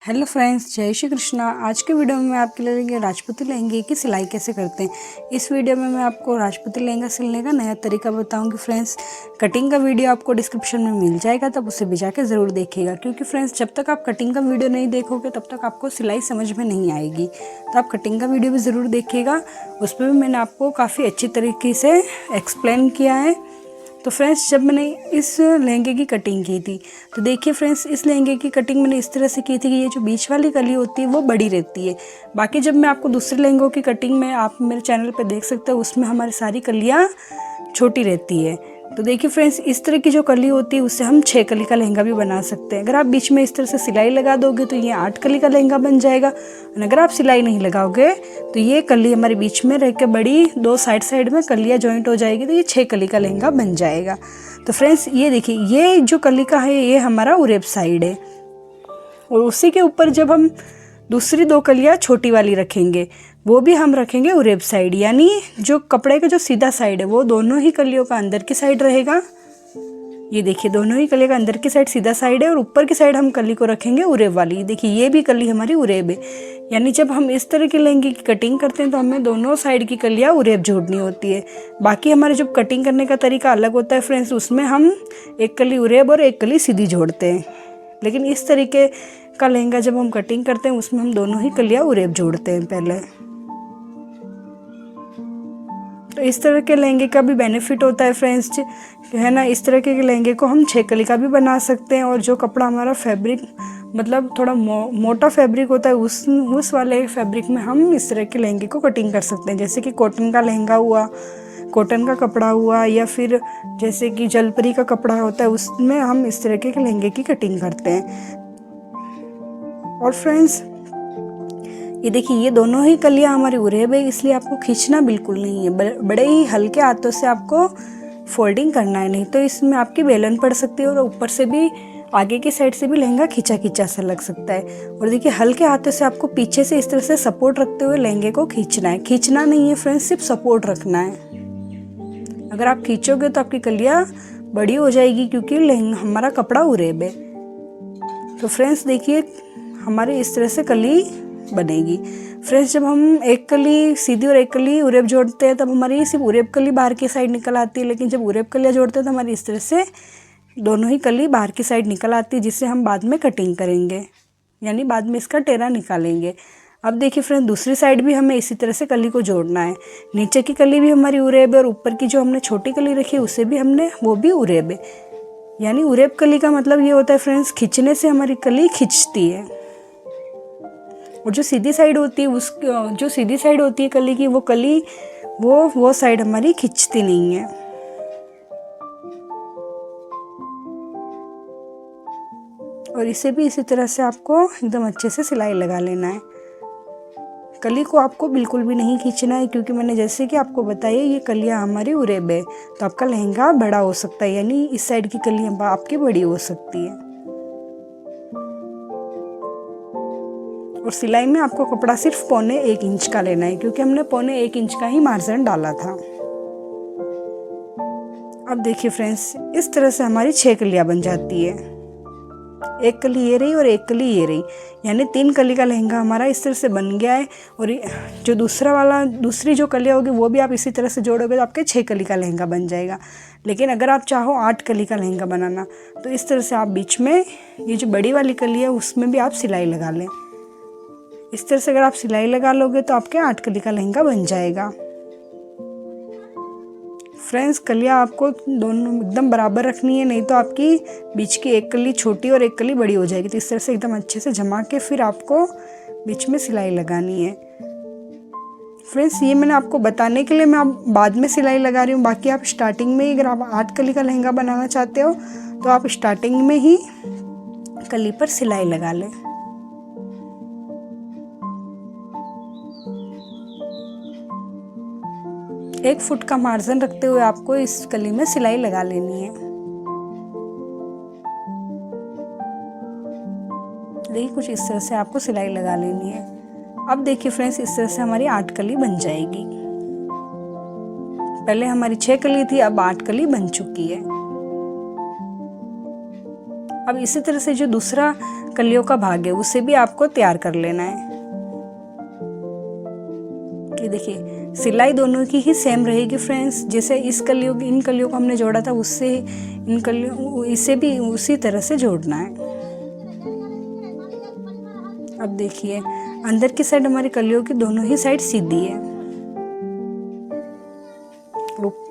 Hello friends, जय श्री कृष्णा। आज के वीडियो में मैं आपके लिए लेंगे राजपूती लहंगे की सिलाई कैसे करते हैं। इस वीडियो में मैं आपको राजपूती लहंगा सिलने का नया तरीका बताऊंगी। फ्रेंड्स, कटिंग का वीडियो आपको डिस्क्रिप्शन में मिल जाएगा, तब उसे भी जाके ज़रूर देखिएगा, क्योंकि फ्रेंड्स जब तक आप कटिंग का वीडियो नहीं देखोगे तब तक आपको सिलाई समझ में नहीं आएगी। तो आप कटिंग का वीडियो भी ज़रूर देखिएगा, उस पर भी मैंने आपको काफ़ी अच्छी तरीके से एक्सप्लेन किया है। तो फ्रेंड्स, जब मैंने इस लहंगे की कटिंग की थी तो देखिए फ्रेंड्स, इस लहंगे की कटिंग मैंने इस तरह से की थी कि ये जो बीच वाली कली होती है वो बड़ी रहती है। बाकी जब मैं आपको दूसरे लहंगों की कटिंग में आप मेरे चैनल पे देख सकते हो, उसमें हमारी सारी कलियाँ छोटी रहती है। तो देखिए फ्रेंड्स, इस तरह की जो कली होती है उससे हम 6 कली का लहंगा भी बना सकते हैं। अगर आप बीच में इस तरह से सिलाई लगा दोगे तो ये 8 कली का लहंगा बन जाएगा। और अगर आप सिलाई नहीं लगाओगे तो ये कली हमारे बीच में रह के बड़ी, दो साइड में कलियाँ जॉइंट हो जाएगी, तो ये 6 कली का लहंगा बन जाएगा। तो फ्रेंड्स, ये देखिए, ये जो कली का है ये हमारा उरेब साइड है, और उसी के ऊपर जब हम दूसरी 2 कलियाँ छोटी वाली रखेंगे वो भी हम रखेंगे उरेब साइड, यानी जो कपड़े का जो सीधा साइड है वो दोनों ही कलियों का अंदर की साइड रहेगा। ये देखिए, दोनों ही कली का अंदर की साइड सीधा साइड है, और ऊपर की साइड हम कली को रखेंगे उरेब वाली। देखिए, ये भी कली हमारी उरेब है, यानी जब हम इस तरह के लहंगे की कटिंग करते हैं तो हमें दोनों साइड की कलियाँ उरेब जोड़नी होती है। बाकी हमारे जब कटिंग करने का तरीका अलग होता है फ्रेंड्स, उसमें हम एक कली उरेब और एक कली सीधी जोड़ते हैं। लेकिन इस तरीके का लहंगा जब हम कटिंग करते हैं उसमें हम दोनों ही कलियाँ उरेब जोड़ते हैं पहले। तो इस तरह के लहंगे का भी बेनिफिट होता है फ्रेंड्स, है ना। इस तरह के लहंगे को हम 6 कली का भी बना सकते हैं, और जो कपड़ा हमारा फैब्रिक मतलब थोड़ा मोटा फैब्रिक होता है उस वाले फैब्रिक में हम इस तरह के लहंगे को कटिंग कर सकते हैं। जैसे कि कॉटन का लहंगा हुआ, कॉटन का कपड़ा हुआ, या फिर जैसे कि जलपरी का कपड़ा होता है, उसमें हम इस तरह के लहंगे की कटिंग करते हैं। और फ्रेंड्स, ये देखिए, ये दोनों ही कलियां हमारी उरेब है, इसलिए आपको खींचना बिल्कुल नहीं है। बड़े ही हल्के हाथों से आपको फोल्डिंग करना है, नहीं तो इसमें आपकी बेलन पड़ सकती है और ऊपर से भी आगे की साइड से भी लहंगा खींचा खींचा सा लग सकता है। और देखिए, हल्के हाथों से आपको पीछे से इस तरह से सपोर्ट रखते हुए लहंगे को खींचना है। खींचना नहीं है फ्रेंड्स, सिर्फ सपोर्ट रखना है। अगर आप खींचोगे तो आपकी कलियां बड़ी हो जाएगी, क्योंकि लहंगा हमारा कपड़ा उरेब है। तो फ्रेंड्स देखिए, हमारी इस तरह से कली बनेगी। फ्रेंड्स, जब हम एक कली सीधी और एक कली उरेब जोड़ते हैं तब हमारी सिर्फ उरेब कली बाहर की साइड निकल आती है, लेकिन जब उरेब कलियाँ जोड़ते हैं तो हमारी इस तरह से दोनों ही कली बाहर की साइड निकल आती है, जिससे हम बाद में कटिंग करेंगे, यानी बाद में इसका टेरा निकालेंगे। अब देखिए फ्रेंड्स, दूसरी साइड भी हमें इसी तरह से कली को जोड़ना है। नीचे की कली भी हमारी उरेब है, और ऊपर की जो हमने छोटी कली रखी है उसे भी वो भी उरेब है। यानी उरेब कली का मतलब ये होता है फ्रेंड्स, खींचने से हमारी कली खिंचती है। और जो सीधी साइड होती है जो सीधी साइड होती है कली की, वो साइड हमारी खिंचती नहीं है। और इसे भी इसी तरह से आपको एकदम अच्छे से सिलाई लगा लेना है। कली को आपको बिल्कुल भी नहीं खींचना है, क्योंकि मैंने जैसे कि आपको बताया ये कलियां हमारी उरेब है, तो आपका लहंगा बड़ा हो सकता है, यानी इस साइड की कलियां आपकी बड़ी हो सकती है। और सिलाई में आपको कपड़ा सिर्फ 1.25 इंच का लेना है, क्योंकि हमने 1.25 इंच का ही मार्जिन डाला था। अब देखिए फ्रेंड्स, इस तरह से हमारी 6 कलियां बन जाती है। एक कली ये रही और एक कली ये रही, यानी 3 कली का लहंगा हमारा इस तरह से बन गया है। और जो दूसरी जो कलियाँ होगी वो भी आप इसी तरह से जोड़ोगे तो आपके 6 कली का लहंगा बन जाएगा। लेकिन अगर आप चाहो 8 कली का लहंगा बनाना, तो इस तरह से आप बीच में ये जो बड़ी वाली कली है उसमें भी आप सिलाई लगा लें। इस तरह से अगर आप सिलाई लगा लोगे तो आपके 8 कली का लहंगा बन जाएगा। फ्रेंड्स, कलियाँ आपको दोनों एकदम बराबर रखनी है, नहीं तो आपकी बीच की एक कली छोटी और एक कली बड़ी हो जाएगी। तो इस तरह से एकदम अच्छे से जमा के फिर आपको बीच में सिलाई लगानी है। फ्रेंड्स, ये मैंने आपको बताने के लिए मैं आप बाद में सिलाई लगा रही हूँ। बाकी आप स्टार्टिंग में ही, अगर आप 8 कली का लहंगा बनाना चाहते हो तो आप स्टार्टिंग में ही कली पर सिलाई लगा लें। 1 फुट का मार्जिन रखते हुए आपको इस कली में सिलाई लगा लेनी है। देखिए, कुछ इस तरह से आपको सिलाई लगा लेनी है। अब देखिए फ्रेंड्स, इस तरह से हमारी 8 कली बन जाएगी। पहले हमारी 6 कली थी, अब 8 कली बन चुकी है। अब इसी तरह से जो दूसरा कलियों का भाग है उसे भी आपको तैयार कर लेना है। कि देखिए सिलाई दोनों की ही सेम रहेगी फ्रेंड्स। जैसे इन कलियों को हमने जोड़ा था उससे इन कलियों इसे भी उसी तरह से जोड़ना है। अब देखिए अंदर की साइड हमारी कलियों की दोनों ही साइड सीधी है।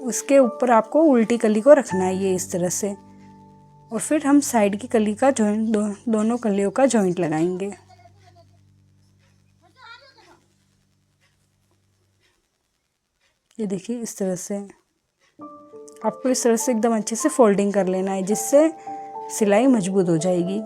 उसके ऊपर आपको उल्टी कली को रखना है ये इस तरह से, और फिर हम साइड की कली का जॉइंट दोनों कलियों का जॉइंट लगाएंगे। ये देखिए इस तरह से आपको इस तरह से एकदम अच्छे से फोल्डिंग कर लेना है, जिससे सिलाई मजबूत हो जाएगी।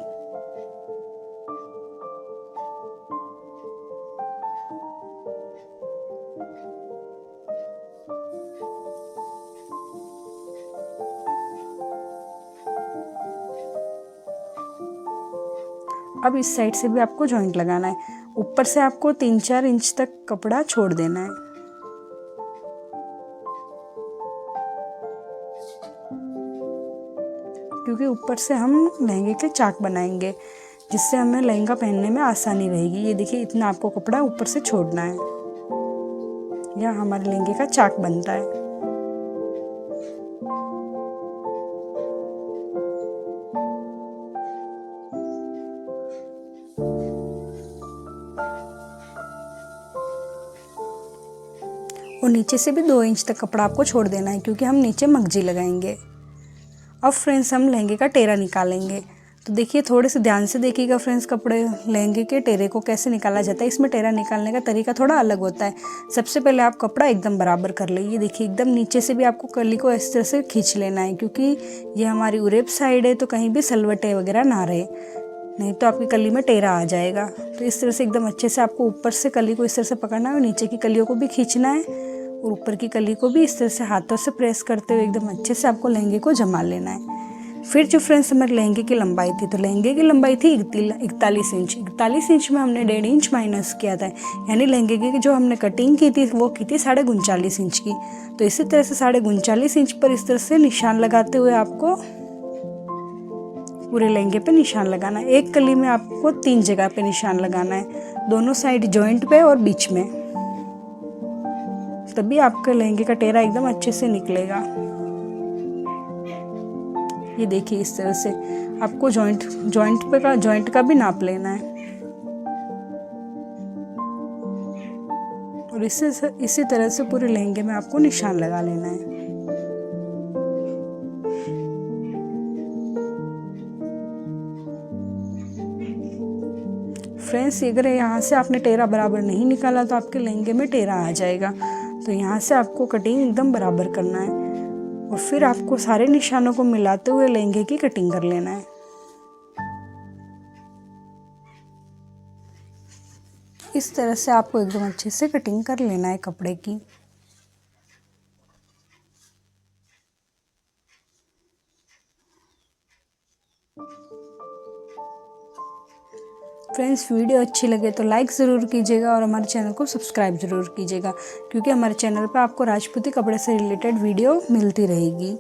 अब इस साइड से भी आपको जॉइंट लगाना है। ऊपर से आपको 3-4 इंच तक कपड़ा छोड़ देना है। क्योंकि ऊपर से हम लहंगे के चाक बनाएंगे, जिससे हमें लहंगा पहनने में आसानी रहेगी। ये देखिए इतना आपको कपड़ा ऊपर से छोड़ना है, यह हमारे लहंगे का चाक बनता है। और नीचे से भी 2 इंच तक कपड़ा आपको छोड़ देना है, क्योंकि हम नीचे मगजी लगाएंगे। अब फ्रेंड्स हम लहंगे का टेरा निकालेंगे। तो देखिए थोड़े से ध्यान से देखिएगा फ्रेंड्स, कपड़े लहंगे के टेरे को कैसे निकाला जाता है। इसमें टेरा निकालने का तरीका थोड़ा अलग होता है। सबसे पहले आप कपड़ा एकदम बराबर कर लीजिए। देखिए एकदम नीचे से भी आपको कली को इस तरह से खींच लेना है, क्योंकि ये हमारी उरेब साइड है, तो कहीं भी सलवटे वगैरह ना रहे, नहीं तो आपकी कली में टेरा आ जाएगा। तो इस तरह से एकदम अच्छे से आपको ऊपर से कली को इस तरह से पकड़ना है, और नीचे की कलियों को भी खींचना है, और ऊपर की कली को भी इस तरह से हाथों से प्रेस करते हुए एकदम अच्छे से आपको लहंगे को जमा लेना है। फिर जो फ्रेंड्स हमारे लहंगे की लंबाई थी, तो लहंगे की लंबाई थी 41 इंच। 41 इंच में हमने 1.5 इंच माइनस किया था, यानी लहंगे की जो हमने कटिंग की थी वो की थी 39.5 इंच की। तो इसी तरह से 39.5 इंच पर इस तरह से निशान लगाते हुए आपको पूरे लहंगे पे निशान लगाना है। एक कली में आपको 3 जगह पे निशान लगाना है, दोनों साइड जॉइंट पे और बीच में, तभी आपका लहंगे का टेरा एकदम अच्छे से निकलेगा। ये देखिए इस तरह से आपको जॉइंट का भी नाप लेना है, और इसी तरह से पूरे लहंगे में आपको निशान लगा लेना है। फ्रेंड्स अगर यहाँ से आपने टेरा बराबर नहीं निकाला तो आपके लहंगे में टेरा आ जाएगा। तो यहाँ से आपको कटिंग एकदम बराबर करना है, और फिर आपको सारे निशानों को मिलाते हुए लहंगे की कटिंग कर लेना है। इस तरह से आपको एकदम अच्छे से कटिंग कर लेना है कपड़े की। फ्रेंड्स वीडियो अच्छी लगे तो लाइक ज़रूर कीजिएगा, और हमारे चैनल को सब्सक्राइब ज़रूर कीजिएगा, क्योंकि हमारे चैनल पर आपको राजपूती कपड़े से रिलेटेड वीडियो मिलती रहेगी।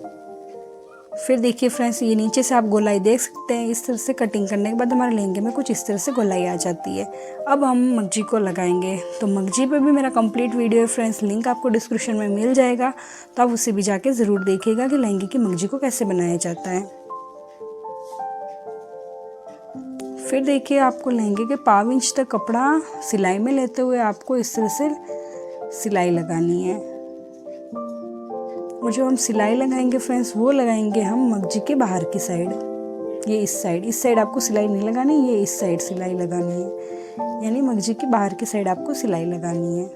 फिर देखिए फ्रेंड्स ये नीचे से आप गोलाई देख सकते हैं। इस तरह से कटिंग करने के बाद हमारे लहंगे में कुछ इस तरह से गोलाई आ जाती है। अब हम मगजी को लगाएंगे। तो मगजी पे भी मेरा कंप्लीट वीडियो है फ्रेंड्स, लिंक आपको डिस्क्रिप्शन में मिल जाएगा, तो आप उसे भी जाके ज़रूर देखिएगा कि लहंगे की मगजी को कैसे बनाया जाता है। फिर देखिए आपको लहंगे के 1.5 इंच तक कपड़ा सिलाई में लेते हुए आपको इस तरह से सिलाई लगानी है। और जो हम सिलाई लगाएंगे फ्रेंड्स वो लगाएंगे हम मगजी के बाहर की साइड। ये इस साइड आपको सिलाई नहीं लगानी, ये इस साइड सिलाई लगानी है, यानी मगजी के बाहर की साइड आपको सिलाई लगानी है।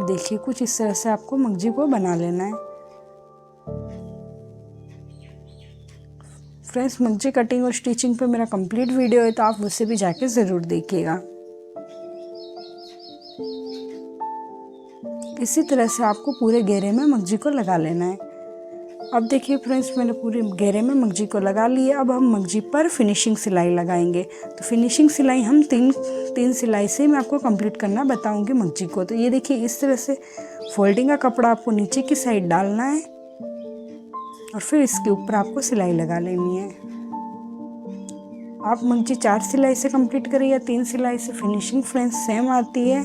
देखिए कुछ इस तरह से आपको मगजी को बना लेना है। फ्रेंड्स मगजी कटिंग और स्टिचिंग पे मेरा कंप्लीट वीडियो है, तो आप उससे भी जाके ज़रूर देखिएगा। इसी तरह से आपको पूरे घेरे में मगजी को लगा लेना है। अब देखिए फ्रेंड्स मैंने पूरे घेरे में मगजी को लगा लिए। अब हम मगजी पर फिनिशिंग सिलाई लगाएंगे। तो फिनिशिंग सिलाई हम तीन सिलाई से मैं आपको कंप्लीट करना बताऊंगी मगजी को। तो ये देखिए इस तरह से फोल्डिंग का कपड़ा आपको नीचे की साइड डालना है, और फिर इसके ऊपर आपको सिलाई लगा लेनी है। आप मंगजी 4 सिलाई से कंप्लीट करें या 3 सिलाई से, फिनिशिंग फ्रेंड्स सेम आती है।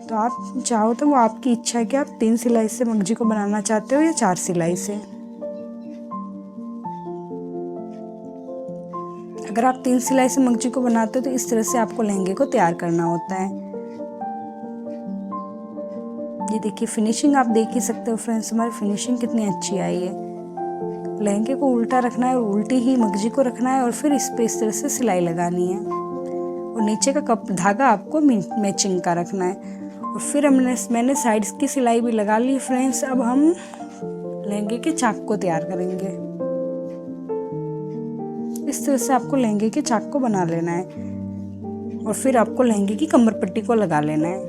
तो आप चाहो तो वो आपकी इच्छा है कि आप 3 सिलाई से मंगजी को बनाना चाहते हो या 4 सिलाई से। अगर आप 3 सिलाई से मंगजी को बनाते हो तो इस तरह से आपको लहंगे को तैयार करना होता है। ये देखिए फिनिशिंग आप देख ही सकते हो फ्रेंड्स, हमारी फिनिशिंग कितनी अच्छी आई है। लहंगे को उल्टा रखना है और उल्टी ही मंगजी को रखना है और फिर इस पे इस तरह से सिलाई लगानी है और नीचे का धागा आपको मैचिंग का रखना है। और फिर मैंने साइड्स की सिलाई भी लगा ली फ्रेंड्स। अब हम लहंगे के चाक को तैयार करेंगे। इस तरह से आपको लहंगे के चाक को बना लेना है और फिर आपको लहंगे की कमर पट्टी को लगा लेना है।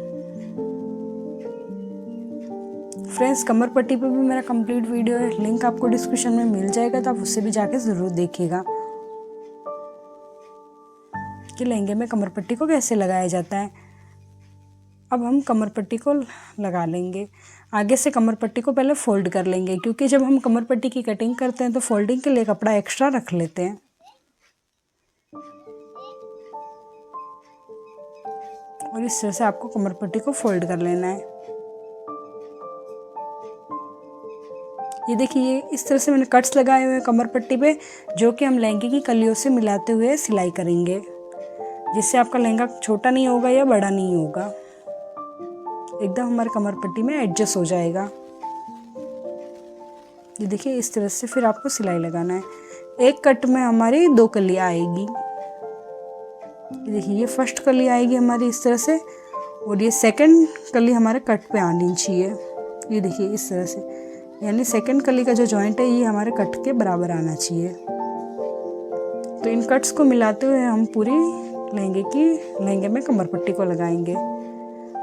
फ्रेंड्स कमर पट्टी पे भी मेरा कंप्लीट वीडियो है, लिंक आपको डिस्क्रिप्शन में मिल जाएगा, तो आप उससे भी जाके ज़रूर देखिएगा कि लहंगे में कमर पट्टी को कैसे लगाया जाता है। अब हम कमर पट्टी को लगा लेंगे। आगे से कमर पट्टी को पहले फोल्ड कर लेंगे, क्योंकि जब हम कमर पट्टी की कटिंग करते हैं तो फोल्डिंग के लिए कपड़ा एक्स्ट्रा रख लेते हैं। और इस तरह से आपको कमर पट्टी को फोल्ड कर लेना है। ये देखिए इस तरह से मैंने कट्स लगाए हुए हैं कमर पट्टी पे, जो कि हम लहंगे की कलियों से मिलाते हुए सिलाई करेंगे, जिससे आपका लहंगा छोटा नहीं होगा या बड़ा नहीं होगा, एकदम हमारे कमर पट्टी में एडजस्ट हो जाएगा। ये देखिए इस तरह से फिर आपको सिलाई लगाना है। एक कट में हमारी 2 कलियाँ आएगी। ये देखिए ये फर्स्ट कली आएगी हमारी इस तरह से और ये सेकंड कली हमारे कट पे आनी चाहिए। ये देखिए इस तरह से, यानी सेकंड कली का जो जॉइंट है ये हमारे कट के बराबर आना चाहिए। तो इन कट्स को मिलाते हुए हम पूरी लहंगे में कमर पट्टी को लगाएंगे।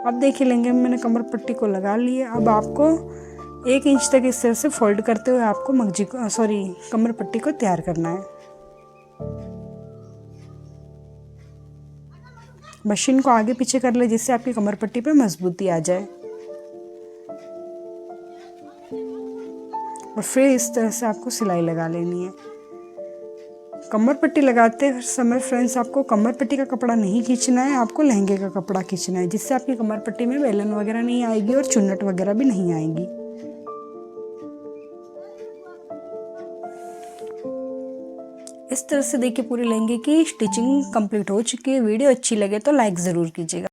अब देखिए लहंगे में मैंने कमर पट्टी को लगा ली है। अब आपको 1 इंच तक इस तरह से फोल्ड करते हुए आपको कमर पट्टी को तैयार करना है। मशीन को आगे पीछे कर ले, जिससे आपकी कमर पट्टी पे मजबूती आ जाए। और फिर इस तरह से आपको सिलाई लगा लेनी है। कमर पट्टी लगाते समय फ्रेंड्स आपको कमर पट्टी का कपड़ा नहीं खींचना है, आपको लहंगे का कपड़ा खींचना है, जिससे आपकी कमर पट्टी में बेलन वगैरह नहीं आएगी और चुन्नट वगैरह भी नहीं आएगी। इस तरह से देखिए पूरी लहंगे की स्टिचिंग कंप्लीट हो चुकी है। वीडियो अच्छी लगे तो लाइक ज़रूर कीजिएगा।